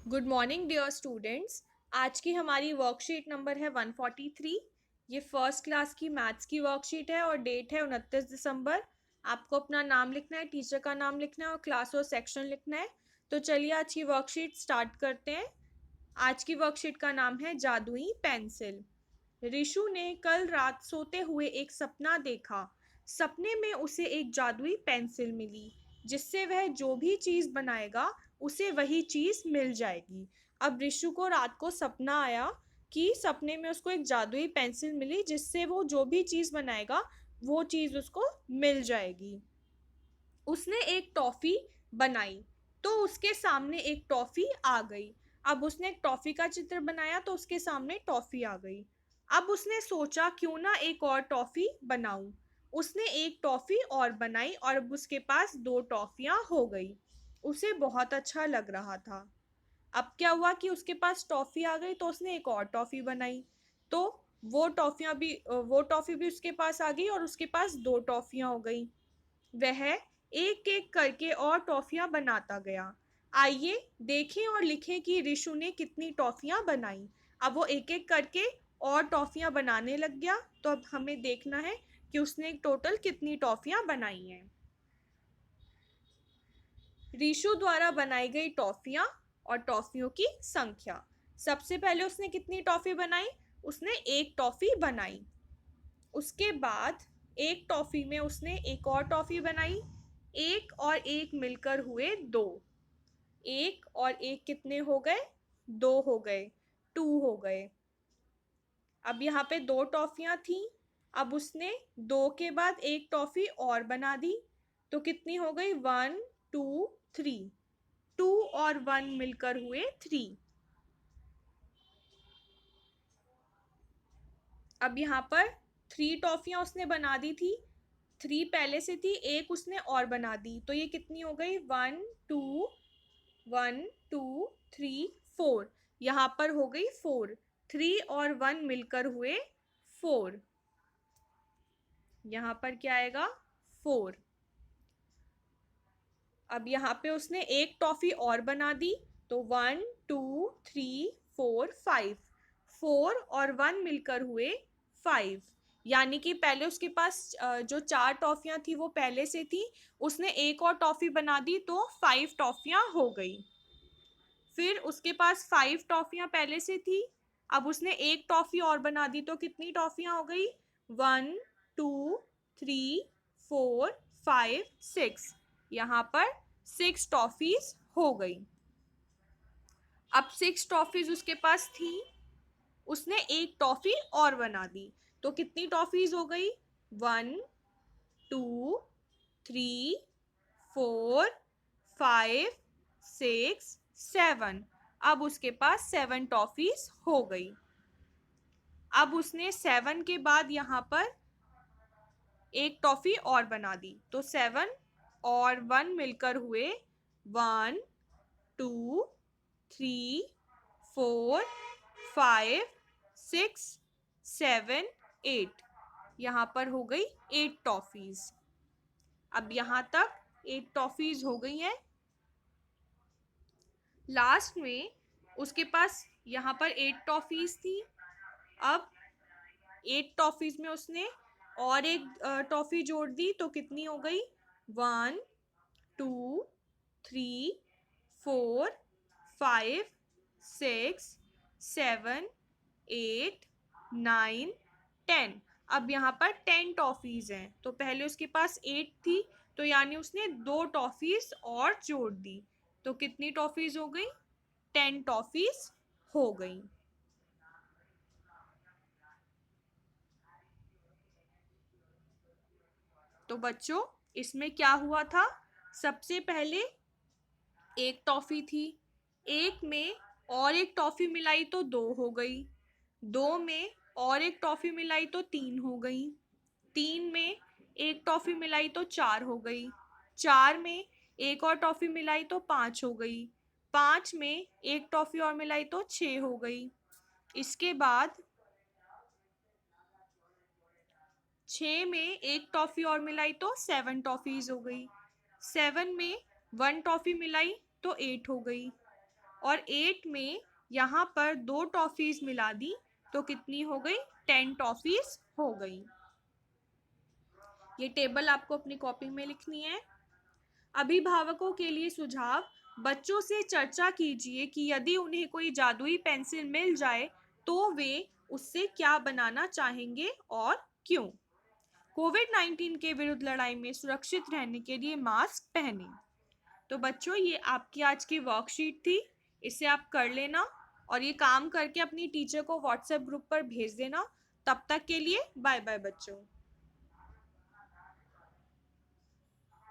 Good morning dear students. आज की हमारी वर्कशीट नंबर है 143। ये फर्स्ट क्लास की मैथ्स की वर्कशीट है और डेट है 29 दिसंबर। आपको अपना नाम लिखना है, टीचर का नाम लिखना है और क्लास और सेक्शन लिखना है। तो चलिए आज की वर्कशीट स्टार्ट करते हैं। आज की वर्कशीट का नाम है जादुई पेंसिल। ऋषु ने कल रात सोते हुए एक सपना देखा। सपने में उसे एक जादुई पेंसिल मिली जिससे वह जो भी चीज बनाएगा उसे वही चीज मिल जाएगी। अब ऋषु को रात को सपना आया कि सपने में उसको एक जादुई पेंसिल मिली जिससे वो जो भी चीज बनाएगा वो चीज उसको मिल जाएगी। उसने एक टॉफी बनाई तो उसके सामने एक टॉफी आ गई। अब उसने एक टॉफी का चित्र बनाया तो उसके सामने टॉफी आ गई। अब उसने सोचा क्यों ना एक और टॉफी बनाऊं। उसने एक टॉफी और बनाई और अब उसके पास दो टॉफियां हो गई। उसे बहुत अच्छा लग रहा था। अब क्या हुआ कि उसके पास टॉफी आ गई तो उसने एक और टॉफी बनाई। तो वो टॉफी भी उसके पास आ गई और उसके पास दो टॉफियां हो गई। वह एक एक करके और टॉफियां बनाता गया। आइए देखें और लिखें कि ऋषु ने कितनी टॉफियां बनाई। अब वो एक एक करके और टॉफियां बनाने लग गया। तो अब हमें देखना है कि उसने टोटल कितनी टॉफियां बनाई हैं। ऋषु द्वारा बनाई गई टॉफियां और टॉफियों की संख्या। सबसे पहले उसने कितनी टॉफी बनाई? उसने एक टॉफी बनाई। उसके बाद एक टॉफी में उसने एक और टॉफी बनाई। एक और एक मिलकर हुए दो। एक और एक कितने हो गए? दो हो गए, टू हो गए। अब यहाँ पे दो टॉफियां थी। अब उसने दो के बाद एक टॉफी और बना दी। तो कितनी हो गई? One, two, three. टू और वन मिलकर हुए थ्री। अब यहाँ पर थ्री टॉफियां उसने बना दी थी। थ्री पहले से थी, एक उसने और बना दी तो ये कितनी हो गई? One two three four. यहाँ पर हो गई फोर। थ्री और वन मिलकर हुए फोर। यहाँ पर क्या आएगा? फोर। अब यहाँ पे उसने एक टॉफी और बना दी। तो one two three four five. Four और वन मिलकर हुए फाइव। यानी कि पहले उसके पास जो चार टॉफियां थी वो पहले से थी। उसने एक और टॉफी बना दी तो फाइव टॉफियां हो गई। फिर उसके पास फाइव टॉफियां पहले से थी। अब उसने एक टॉफी और बना दी तो कितनी टॉफियां हो गई? One, two, three, four, five, six. यहाँ पर सिक्स टॉफीज हो गई। अब सिक्स टॉफीज उसके पास थी। उसने एक टॉफी और बना दी तो कितनी टॉफीज हो गई? One, two, three, four, five, six, seven. अब उसके पास सेवन टॉफीज हो गई। अब उसने सेवन के बाद यहाँ पर एक टॉफी और बना दी तो सेवन और वन मिलकर हुए one, two, three, four, five, six, seven, eight. यहाँ पर हो गई एट टॉफीज। अब यहाँ तक एट टॉफीज हो गई हैं। लास्ट में उसके पास यहाँ पर एट टॉफीज थी। अब एट टॉफीज में उसने और एक टॉफी जोड़ दी तो कितनी हो गई? One, two, three, four, five, six, seven, eight, nine, ten. अब यहाँ पर टेन टॉफीज हैं तो पहले उसके पास एट थी तो यानी उसने दो टॉफीज और जोड़ दी। तो कितनी टॉफीज हो गई? टेन टॉफीज हो गई। तो बच्चों इसमें क्या हुआ था? सबसे पहले एक टॉफी थी। एक में और एक टॉफी मिलाई तो दो हो गई। दो में और एक टॉफी मिलाई तो तीन हो गई। तीन में एक टॉफी मिलाई तो चार हो गई। चार में एक और टॉफी मिलाई तो पांच हो गई। पांच में एक टॉफी और मिलाई तो छह हो गई। इसके बाद छः में एक टॉफी और मिलाई तो सेवन टॉफीज हो गई। सेवन में वन टॉफी मिलाई तो एट हो गई। और 8 में यहाँ पर 2 टॉफीज मिला दी तो कितनी हो गई? 10 टॉफीज हो गई। ये टेबल आपको अपनी कॉपी में लिखनी है। अभिभावकों के लिए सुझाव: बच्चों से चर्चा कीजिए कि यदि उन्हें कोई जादुई पेंसिल मिल जाए तो वे उससे क्या बनाना चाहेंगे और क्यों। कोविड-19 के विरुद्ध लड़ाई में सुरक्षित रहने के लिए मास्क पहनें। तो बच्चों, ये आपकी आज की वर्कशीट थी, इसे आप कर लेना और ये काम करके अपनी टीचर को व्हाट्सएप ग्रुप पर भेज देना। तब तक के लिए बाय बाय बच्चों।